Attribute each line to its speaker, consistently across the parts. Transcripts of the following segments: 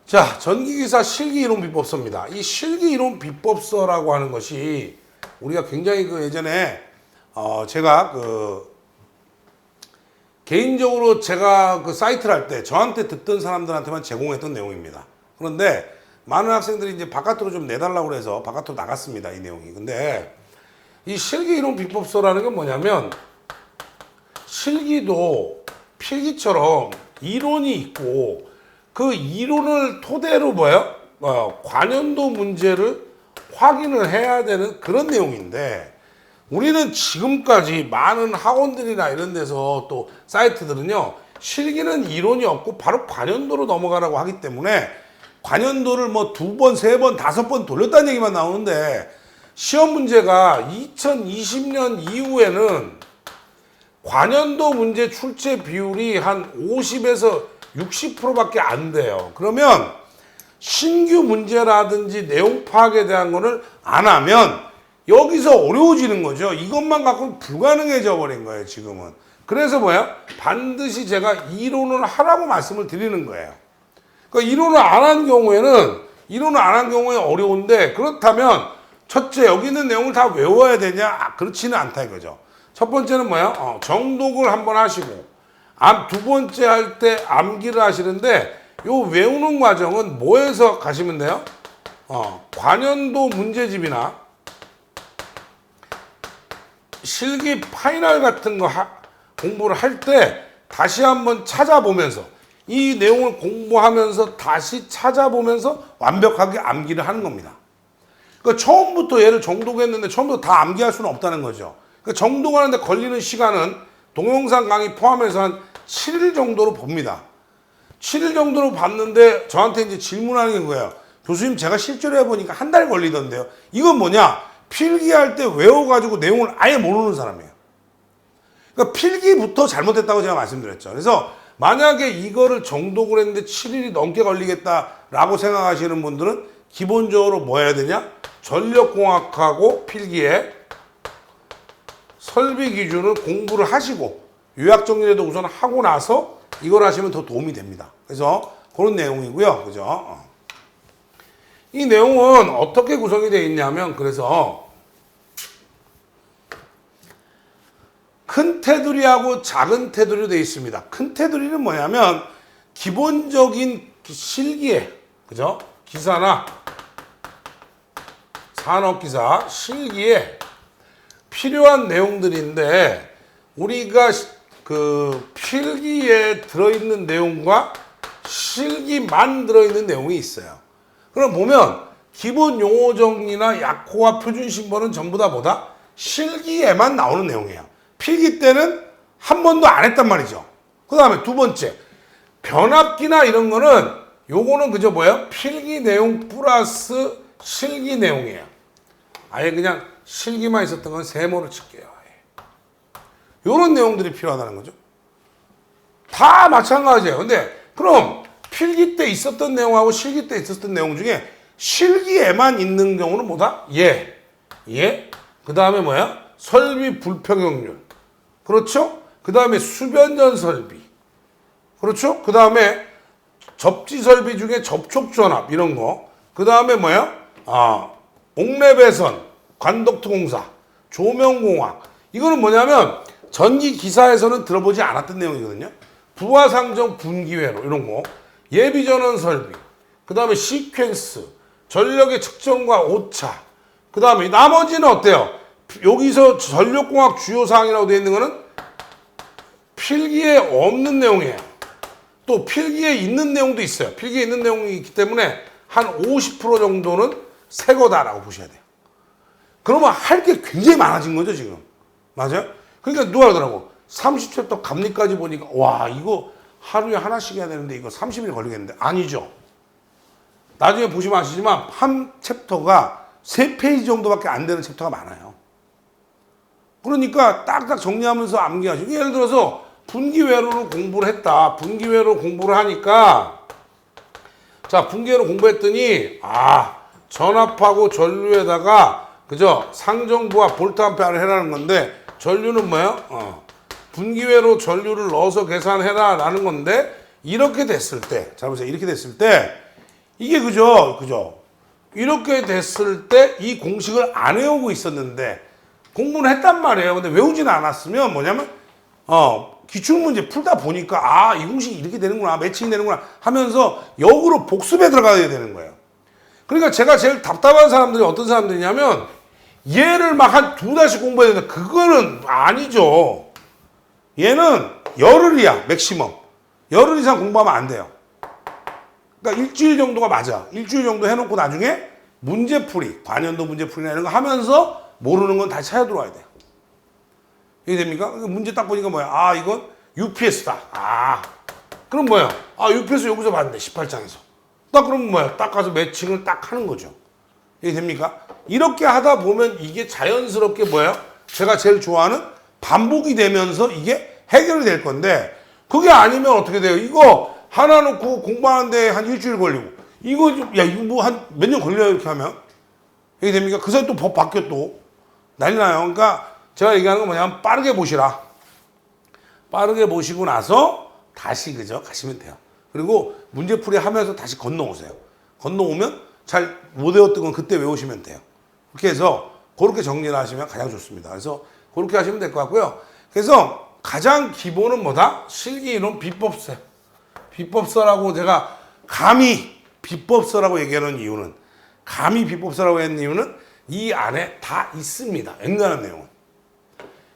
Speaker 1: 자, 전기기사 실기이론 비법서입니다. 이 실기이론 비법서라고 하는 것이 우리가 굉장히 예전에 제가 개인적으로 제가 사이트를 할 때 저한테 듣던 사람들한테만 제공했던 내용입니다. 그런데 많은 학생들이 이제 바깥으로 좀 내달라고 해서 바깥으로 나갔습니다. 이 내용이. 근데 이 실기이론 비법서라는 건 뭐냐면 실기도 필기처럼 이론이 있고 그 이론을 토대로 관연도 문제를 확인을 해야 되는 그런 내용인데 우리는 지금까지 많은 학원들이나 이런 데서 또 사이트들은요 실기는 이론이 없고 바로 관연도로 넘어가라고 하기 때문에 관연도를 뭐 2번, 3번, 5번 돌렸다는 얘기만 나오는데 시험 문제가 2020년 이후에는 관연도 문제 출제 비율이 한 50에서 60%밖에 안 돼요. 그러면 신규 문제라든지 내용 파악에 대한 거를 안 하면 여기서 어려워지는 거죠. 이것만 갖고는 불가능해져 버린 거예요, 지금은. 그래서 반드시 제가 이론을 하라고 말씀을 드리는 거예요. 그러니까 이론을 안 한 경우에 어려운데 그렇다면 첫째, 여기 있는 내용을 다 외워야 되냐? 그렇지는 않다 이거죠. 첫 번째는 정독을 한번 하시고 두 번째 할 때 암기를 하시는데 요 외우는 과정은 뭐에서 가시면 돼요? 관연도 문제집이나 실기 파이널 같은 거 공부를 할 때 다시 한번 찾아보면서 이 내용을 공부하면서 다시 찾아보면서 완벽하게 암기를 하는 겁니다. 그러니까 처음부터 얘를 정독했는데 처음부터 다 암기할 수는 없다는 거죠. 그러니까 정독하는데 걸리는 시간은 동영상 강의 포함해서 한 7일 정도로 봅니다. 7일 정도로 봤는데 저한테 이제 질문하는 게 뭐예요? 교수님 제가 실제로 해보니까 한 달 걸리던데요. 이건 뭐냐? 필기할 때 외워가지고 내용을 아예 모르는 사람이에요. 그러니까 필기부터 잘못했다고 제가 말씀드렸죠. 그래서 만약에 이거를 정독을 했는데 7일이 넘게 걸리겠다라고 생각하시는 분들은 기본적으로 뭐 해야 되냐? 전력공학하고 필기에 설비 기준을 공부를 하시고 요약정리라도 우선 하고 나서 이걸 하시면 더 도움이 됩니다. 그래서 그런 내용이고요. 그죠? 이 내용은 어떻게 구성이 되어 있냐면 그래서 큰 테두리하고 작은 테두리로 되어 있습니다. 큰 테두리는 뭐냐면 기본적인 실기에 그죠? 기사나 산업기사 실기에 필요한 내용들인데 우리가 필기에 들어있는 내용과 실기만 들어있는 내용이 있어요. 그럼 보면 기본 용어 정리나 약호와 표준 심벌은 전부 다 실기에만 나오는 내용이에요. 필기 때는 한 번도 안 했단 말이죠. 그 다음에 두 번째 변압기나 이런 거는 요거는 그저 필기 내용 플러스 실기 내용이에요. 아예 그냥 실기만 있었던 건 세모를 칠게요. 이런 내용들이 필요하다는 거죠. 다 마찬가지예요. 근데 그럼 필기 때 있었던 내용하고 실기 때 있었던 내용 중에 실기에만 있는 경우는 뭐다? 그 다음에 설비 불평형률. 그렇죠? 그 다음에 수변전 설비. 그렇죠? 그 다음에 접지 설비 중에 접촉 전압 이런 거. 그 다음에 옥내 배선, 관덕트 공사, 조명 공학. 이거는 뭐냐면 전기 기사에서는 들어보지 않았던 내용이거든요. 부하상정 분기회로 이런 거. 예비 전원 설비. 그 다음에 시퀀스, 전력의 측정과 오차. 그 다음에 나머지는 어때요? 여기서 전력공학 주요사항이라고 되어 있는 거는 필기에 없는 내용이에요. 또 필기에 있는 내용도 있어요. 필기에 있는 내용이 있기 때문에 한 50% 정도는 새 거다라고 보셔야 돼요. 그러면 할 게 굉장히 많아진 거죠, 지금. 맞아요? 그러니까 누가 그러더라고. 30챕터 감리까지 보니까 와 이거 하루에 하나씩 해야 되는데 이거 30일 걸리겠는데. 아니죠. 나중에 보시면 아시지만 한 챕터가 3페이지 정도밖에 안 되는 챕터가 많아요. 그러니까 딱딱 정리하면서 암기하시고 예를 들어서 분기회로를 공부를 했다. 분기회로 공부를 하니까 자 분기회로 공부했더니 전압하고 전류에다가 그죠? 상정부와 볼트 암페어를 해라는 건데 전류는 분기회로 전류를 넣어서 계산해라 라는 건데 이렇게 됐을 때 자 보세요. 이렇게 됐을 때 이게 그죠? 이렇게 됐을 때 이 공식을 안 외우고 있었는데 공부는 했단 말이에요. 근데 외우지는 않았으면 뭐냐면 기출문제 풀다 보니까 이 공식이 이렇게 되는구나, 매칭이 되는구나 하면서 역으로 복습에 들어가야 되는 거예요. 그러니까 제가 제일 답답한 사람들이 어떤 사람들이냐면 얘를 막 한 2달씩 공부해야 되는데 그거는 아니죠. 얘는 열흘이야, 맥시멈. 열흘 이상 공부하면 안 돼요. 그러니까 일주일 정도가 맞아. 일주일 정도 해놓고 나중에 문제풀이, 관연도 문제풀이나 이런 거 하면서 모르는 건 다시 찾아 들어와야 돼요. 이게 됩니까? 문제 딱 보니까 뭐야? 이건 UPS다. 그럼 뭐야? UPS 여기서 봤는데 18장에서. 딱 그럼 뭐야? 딱 가서 매칭을 딱 하는 거죠. 이게 됩니까? 이렇게 하다 보면 이게 자연스럽게 뭐예요? 제가 제일 좋아하는 반복이 되면서 이게 해결이 될 건데 그게 아니면 어떻게 돼요? 이거 하나 놓고 공부하는데 한 일주일 걸리고 이거 뭐 한 몇 년 걸려요 이렇게 하면 이게 됩니까? 그 사이 또 법 바뀌어 또 난리 나요. 그러니까 제가 얘기하는 건 뭐냐면 빠르게 보시라. 빠르게 보시고 나서 다시 그죠? 가시면 돼요. 그리고 문제풀이 하면서 다시 건너오세요. 건너오면 잘 못 외웠던 건 그때 외우시면 돼요. 그렇게 해서 그렇게 정리를 하시면 가장 좋습니다. 그래서 그렇게 하시면 될 것 같고요. 그래서 가장 기본은 뭐다? 실기이론 비법서. 비법서라고 제가 감히 비법서라고 얘기하는 이유는 감히 비법서라고 하는 이유는 이 안에 다 있습니다. 앵간한 내용은.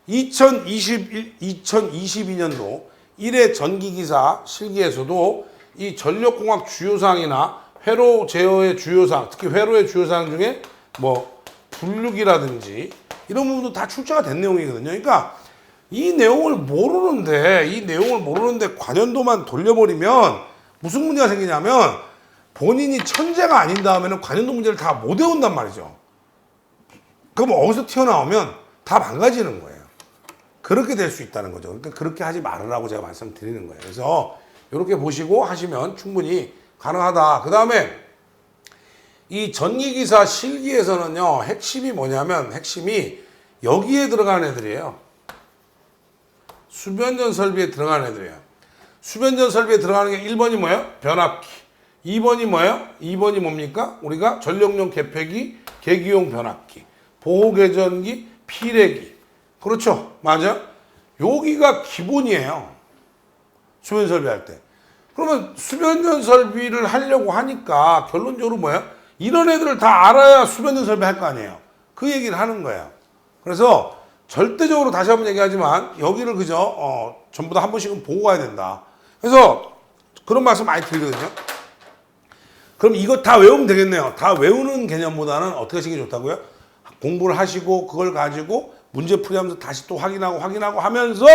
Speaker 1: 2022년도 1회 전기기사 실기에서도 이 전력공학 주요사항이나 회로 제어의 주요사항, 특히 회로의 주요사항 중에 뭐 분류기라든지 이런 부분도 다 출제가 된 내용이거든요. 그러니까 이 내용을 모르는데 관연도만 돌려버리면 무슨 문제가 생기냐면 본인이 천재가 아닌 다음에는 관연도 문제를 다 못 외운단 말이죠. 그럼 어디서 튀어나오면 다 망가지는 거예요. 그렇게 될 수 있다는 거죠. 그러니까 그렇게 하지 말으라고 제가 말씀드리는 거예요. 그래서 이렇게 보시고 하시면 충분히 가능하다. 그 다음에 이 전기기사 실기에서는요, 핵심이 뭐냐면 핵심이 여기에 들어간 애들이에요. 수변전 설비에 들어간 애들이에요. 수변전 설비에 들어가는 게 1번이 뭐예요? 변압기. 2번이 뭐예요? 2번이 뭡니까? 우리가 전력용 개폐기, 계기용 변압기, 보호개전기, 피례기. 그렇죠? 맞아? 여기가 기본이에요. 수변 설비 할 때. 그러면 수변전 설비를 하려고 하니까 결론적으로 뭐예요? 이런 애들을 다 알아야 수변전 설비 할 거 아니에요. 그 얘기를 하는 거예요. 그래서 절대적으로 다시 한번 얘기하지만 여기를 그저 전부 다 한 번씩은 보고 가야 된다. 그래서 그런 말씀 많이 드리거든요. 그럼 이거 다 외우면 되겠네요. 다 외우는 개념보다는 어떻게 하시는 게 좋다고요? 공부를 하시고 그걸 가지고 문제 풀이하면서 다시 또 확인하고 하면서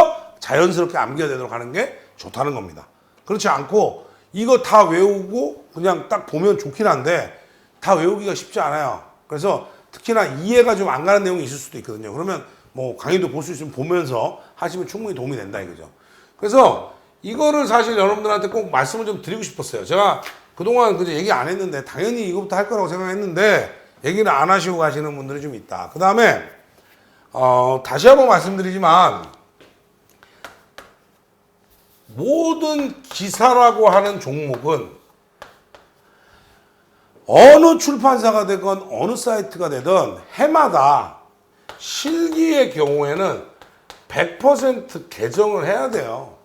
Speaker 1: 자연스럽게 암기가 되도록 하는 게 좋다는 겁니다. 그렇지 않고 이거 다 외우고 그냥 딱 보면 좋긴 한데 다 외우기가 쉽지 않아요. 그래서 특히나 이해가 좀 안 가는 내용이 있을 수도 있거든요. 그러면 뭐 강의도 볼 수 있으면 보면서 하시면 충분히 도움이 된다 이거죠. 그래서 이거를 사실 여러분들한테 꼭 말씀을 좀 드리고 싶었어요. 제가 그동안 그저 얘기 안 했는데 당연히 이거부터 할 거라고 생각했는데 얘기를 안 하시고 가시는 분들이 좀 있다. 그 다음에 다시 한번 말씀드리지만 모든 기사라고 하는 종목은 어느 출판사가 되건 어느 사이트가 되든 해마다 실기의 경우에는 100% 개정을 해야 돼요.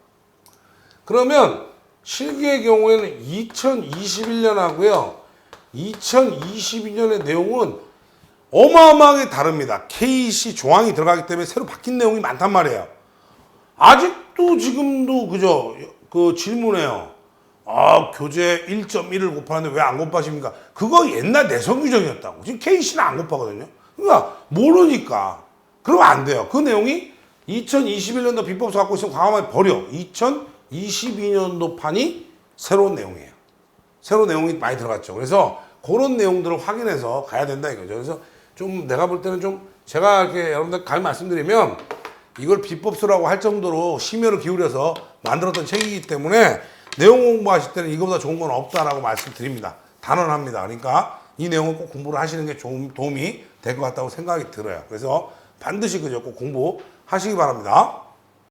Speaker 1: 그러면 실기의 경우에는 2021년 하고요. 2022년의 내용은 어마어마하게 다릅니다. KC 조항이 들어가기 때문에 새로 바뀐 내용이 많단 말이에요. 아직도 지금도 그죠? 그 질문해요. 교재 1.1을 곱하는데 왜 안 곱하십니까? 그거 옛날 내성 규정이었다고. 지금 KC는 안 곱하거든요. 그러니까 모르니까. 그러면 안 돼요. 그 내용이 2021년도 비법서 갖고 있으면 과감하게 버려. 2022년도 판이 새로운 내용이에요. 새로운 내용이 많이 들어갔죠. 그래서 그런 내용들을 확인해서 가야 된다 이거죠. 그래서 좀 내가 볼 때는 좀 제가 이렇게 여러분들 감히 말씀드리면 이걸 비법서라고 할 정도로 심혈을 기울여서 만들었던 책이기 때문에 내용 공부하실 때는 이거보다 좋은 건 없다라고 말씀드립니다. 단언합니다. 그러니까 이 내용을 꼭 공부를 하시는 게 좀 도움이 될 것 같다고 생각이 들어요. 그래서 반드시 그저 꼭 공부하시기 바랍니다.